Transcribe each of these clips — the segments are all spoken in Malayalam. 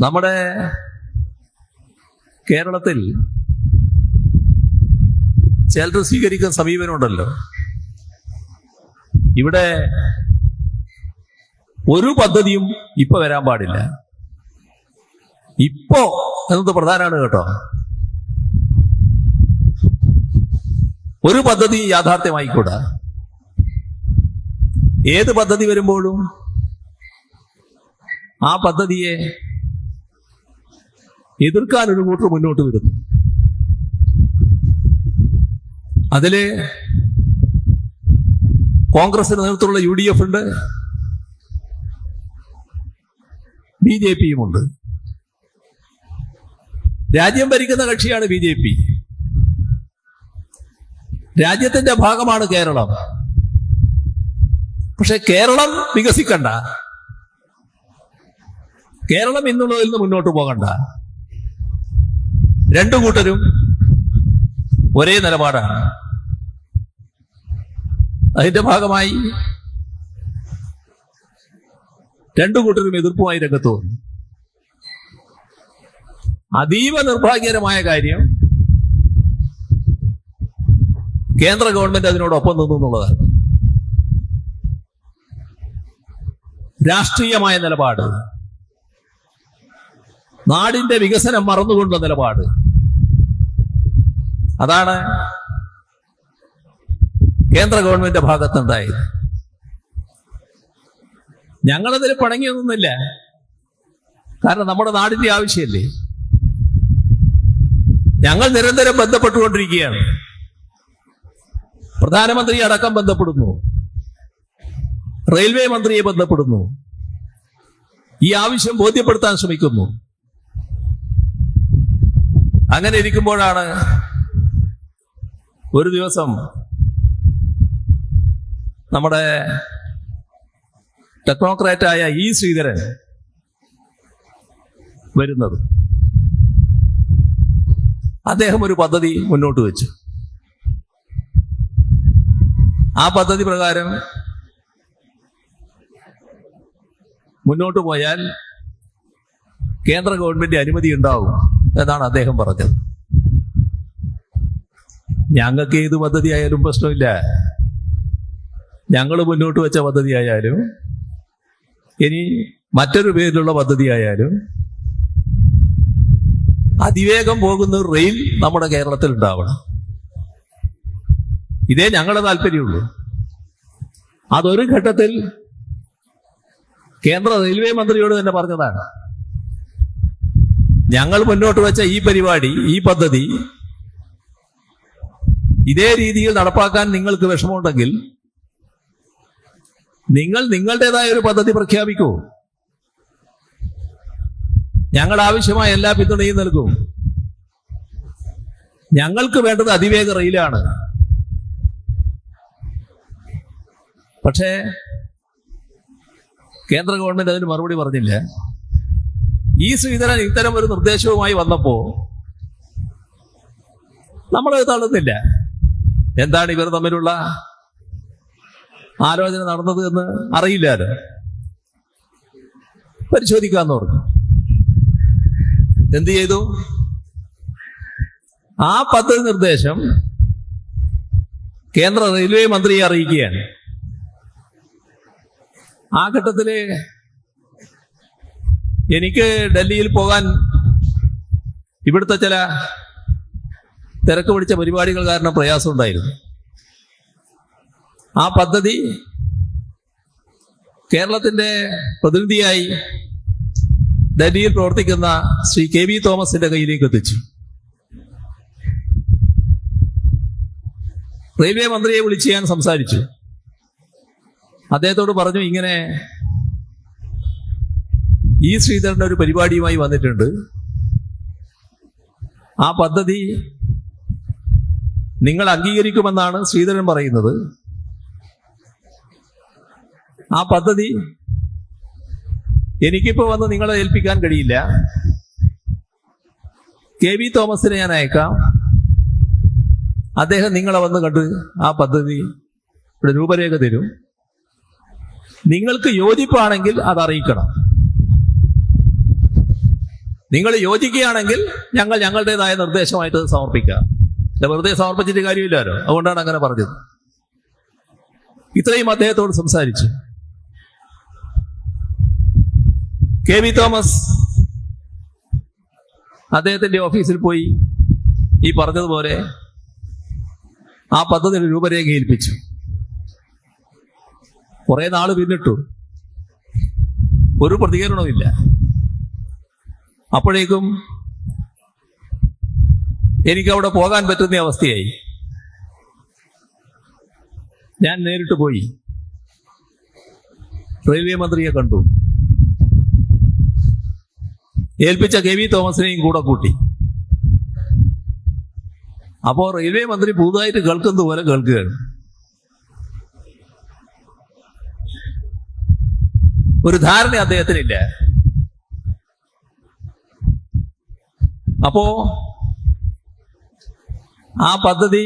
നമ്മുടെ കേരളത്തിൽ ചിലർ സ്വീകരിക്കുന്ന സമീപനമുണ്ടല്ലോ. ഇവിടെ ഒരു പദ്ധതിയും ഇപ്പൊ വരാൻ പാടില്ല. ഇപ്പോ എന്നത് പ്രധാനമാണ് കേട്ടോ. ഒരു പദ്ധതി യാഥാർത്ഥ്യമായിക്കൂടാ. ഏത് പദ്ധതി വരുമ്പോഴും ആ പദ്ധതിയെ എതിർക്കാൻ ഒരു കൂട്ടർ മുന്നോട്ട് വരുന്നു. അതില് കോൺഗ്രസിന് നേതൃത്വമുള്ള UDF ഉണ്ട്, BJPയും ഉണ്ട്. രാജ്യം ഭരിക്കുന്ന കക്ഷിയാണ് BJP. രാജ്യത്തിന്റെ ഭാഗമാണ് കേരളം. പക്ഷെ കേരളം വികസിക്കണ്ട, കേരളം ഇന്നുള്ളതിൽ നിന്ന് മുന്നോട്ട് പോകണ്ട. രണ്ടു കൂട്ടരും ഒരേ നിലപാടാണ്. അതിന്റെ ഭാഗമായി രണ്ടു കൂട്ടരും എതിർപ്പുമായി രംഗത്ത് വന്നു. അതീവ നിർഭാഗ്യകരമായ കാര്യം, കേന്ദ്ര ഗവൺമെന്റ് അതിനോടൊപ്പം നിന്നു എന്നുള്ളതാണ്. രാഷ്ട്രീയമായ നിലപാട്, നാടിന്റെ വികസനം മറന്നുകൊണ്ടുള്ള നിലപാട്, അതാണ് കേന്ദ്ര ഗവൺമെന്റ് ഭാഗത്തുണ്ടായത്. ഞങ്ങളതിൽ പിണങ്ങിയൊന്നുമില്ല, കാരണം നമ്മുടെ നാടിന്റെ ആവശ്യമല്ലേ. ഞങ്ങൾ നിരന്തരം ബന്ധപ്പെട്ടുകൊണ്ടിരിക്കുകയാണ്. പ്രധാനമന്ത്രി അടക്കം ബന്ധപ്പെടുന്നു, റെയിൽവേ മന്ത്രിയെ ബന്ധപ്പെടുന്നു, ഈ ആവശ്യം ബോധ്യപ്പെടുത്താൻ ശ്രമിക്കുന്നു. അങ്ങനെ ഇരിക്കുമ്പോഴാണ് ഒരു ദിവസം നമ്മുടെ ടെക്നോക്രാറ്റായ ശ്രീധരൻ വരുന്നത്. അദ്ദേഹം ഒരു പദ്ധതി മുന്നോട്ട് വെച്ചു. ആ പദ്ധതി പ്രകാരം മുന്നോട്ട് പോയാൽ കേന്ദ്ര ഗവൺമെന്റ് അനുമതി ഉണ്ടാവും എന്നാണ് അദ്ദേഹം പറഞ്ഞത്. ഞങ്ങൾക്ക് ഏത് പദ്ധതി ആയാലും പ്രശ്നമില്ല. ഞങ്ങൾ മുന്നോട്ട് വെച്ച പദ്ധതി ആയാലും ഇനി മറ്റൊരു പേരിലുള്ള പദ്ധതി ആയാലും അതിവേഗം പോകുന്ന ഒരു റെയിൽ നമ്മുടെ കേരളത്തിൽ ഉണ്ടാവണം. ഇതേ ഞങ്ങളുടെ താല്പര്യമുള്ളൂ. അതൊരു ഘട്ടത്തിൽ കേന്ദ്ര റെയിൽവേ മന്ത്രിയോട് തന്നെ പറഞ്ഞതാണ്. ഞങ്ങൾ മുന്നോട്ട് വെച്ച ഈ പരിപാടി, ഈ പദ്ധതി ഇതേ രീതിയിൽ നടപ്പാക്കാൻ നിങ്ങൾക്ക് വിഷമമുണ്ടെങ്കിൽ നിങ്ങൾ നിങ്ങളുടേതായ ഒരു പദ്ധതി പ്രഖ്യാപിക്കൂ. ഞങ്ങൾ ആവശ്യമായ എല്ലാ പിന്തുണയും നൽകും. ഞങ്ങൾക്ക് വേണ്ടത് അതിവേഗ റെയിലാണ്. പക്ഷേ കേന്ദ്ര ഗവൺമെന്റ് അതിന് മറുപടി പറഞ്ഞില്ല. ശ്രീധരൻ ഇത്തരം ഒരു നിർദ്ദേശവുമായി വന്നപ്പോ നമ്മളത് തള്ളുന്നില്ല. എന്താണ് ഇവർ തമ്മിലുള്ള ആലോചന നടന്നത് എന്ന് അറിയില്ലാലോ. പരിശോധിക്കാന്ന് പറഞ്ഞു. എന്ത് ചെയ്തു? ആ പദ്ധതി നിർദ്ദേശം കേന്ദ്ര റെയിൽവേ മന്ത്രിയെ അറിയിക്കുകയാണ്. ആ ഘട്ടത്തില് എനിക്ക് ഡൽഹിയിൽ പോകാൻ ഇവിടുത്തെ ചില തിരക്ക് പിടിച്ച പരിപാടികൾ കാരണം പ്രയാസം ഉണ്ടായിരുന്നു. ആ പദ്ധതി കേരളത്തിന്റെ പ്രതിനിധിയായി ഡൽഹിയിൽ പ്രവർത്തിക്കുന്ന ശ്രീ KB തോമസിന്റെ കയ്യിലേക്ക് എത്തിച്ചു. റെയിൽവേ മന്ത്രിയെ വിളിച്ച് ഞാൻ സംസാരിച്ചു. അദ്ദേഹത്തോട് പറഞ്ഞു, ഇങ്ങനെ ശ്രീധരന്റെ ഒരു പരിപാടിയുമായി വന്നിട്ടുണ്ട്. ആ പദ്ധതി നിങ്ങൾ അംഗീകരിക്കുമെന്നാണ് ശ്രീധരൻ പറയുന്നത്. ആ പദ്ധതി എനിക്കിപ്പോ വന്ന് നിങ്ങളെ ഏൽപ്പിക്കാൻ കഴിയില്ല. KB തോമസിനെ ഞാൻ അയക്കാം. അദ്ദേഹം നിങ്ങളെ വന്ന് കണ്ട് ആ പദ്ധതി രൂപരേഖ തരും. നിങ്ങൾക്ക് യോജിപ്പാണെങ്കിൽ അത് അറിയിക്കണം. നിങ്ങൾ യോജിക്കുകയാണെങ്കിൽ ഞങ്ങൾ ഞങ്ങളുടേതായ നിർദ്ദേശമായിട്ട് സമർപ്പിക്കാം. വെറുതെ സമർപ്പിച്ചിട്ട് കാര്യമില്ലല്ലോ, അതുകൊണ്ടാണ് അങ്ങനെ പറഞ്ഞത്. ഇത്രയും അദ്ദേഹത്തോട് സംസാരിച്ചു. കെ വി തോമസ് അദ്ദേഹത്തിന്റെ ഓഫീസിൽ പോയി ഈ പറഞ്ഞതുപോലെ ആ പദ്ധതിയുടെ രൂപരേഖ ഏൽപ്പിച്ചു. കുറെ നാൾ പിന്നിട്ടു, ഒരു പ്രതികരണവുമില്ല. അപ്പോഴേക്കും എനിക്ക് അവിടെ പോകാൻ പറ്റുന്ന അവസ്ഥയായി. ഞാൻ നേരിട്ട് പോയി റെയിൽവേ മന്ത്രിയെ കണ്ടു. ഏൽപ്പിച്ച കെ വി തോമസിനെയും കൂടെ കൂട്ടി. അപ്പോ റെയിൽവേ മന്ത്രി പുതുതായിട്ട് കേൾക്കുന്നത് പോലെ കേൾക്കുകയാണ്. ഒരു ധാരണ അദ്ദേഹത്തിനില്ല. അപ്പോ ആ പദ്ധതി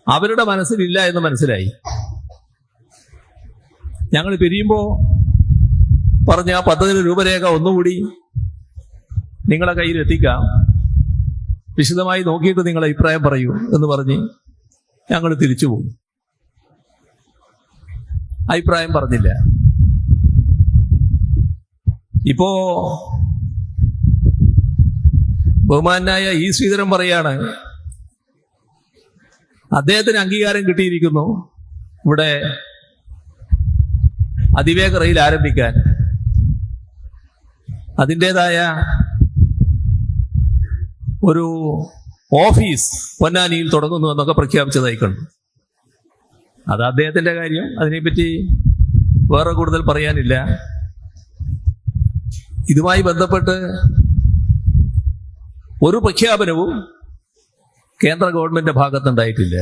അവരുടെ മനസ്സിലില്ല എന്ന് മനസ്സിലായി. ഞങ്ങൾ പിരിയുമ്പോ പറഞ്ഞ ആ പദ്ധതിയുടെ രൂപരേഖ ഒന്നുകൂടി നിങ്ങളെ കയ്യിൽ എത്തിക്കാം, വിശദമായി നോക്കിയിട്ട് നിങ്ങൾ അഭിപ്രായം പറയൂ എന്ന് പറഞ്ഞ് ഞങ്ങൾ തിരിച്ചു പോകും. അഭിപ്രായം പറഞ്ഞില്ല. ഇപ്പോ ബഹുമാനായ ഇ ശ്രീധരൻ പറയാണ്, അദ്ദേഹത്തിന് അംഗീകാരം കിട്ടിയിരിക്കുന്നു ഇവിടെ അതിവേഗ റെയിൽ ആരംഭിക്കാൻ. അതിൻ്റെതായ ഒരു ഓഫീസ് പൊന്നാനിയിൽ തുടങ്ങുന്നു എന്നൊക്കെ പ്രഖ്യാപിച്ചതായി കണ്ടു. അത് അദ്ദേഹത്തിന്റെ കാര്യം, അതിനെപ്പറ്റി വേറെ കൂടുതൽ പറയാനില്ല. ഇതുമായി ബന്ധപ്പെട്ട് ഒരു പ്രഖ്യാപനവും കേന്ദ്ര ഗവൺമെന്റിന്റെ ഭാഗത്തുണ്ടായിട്ടില്ല.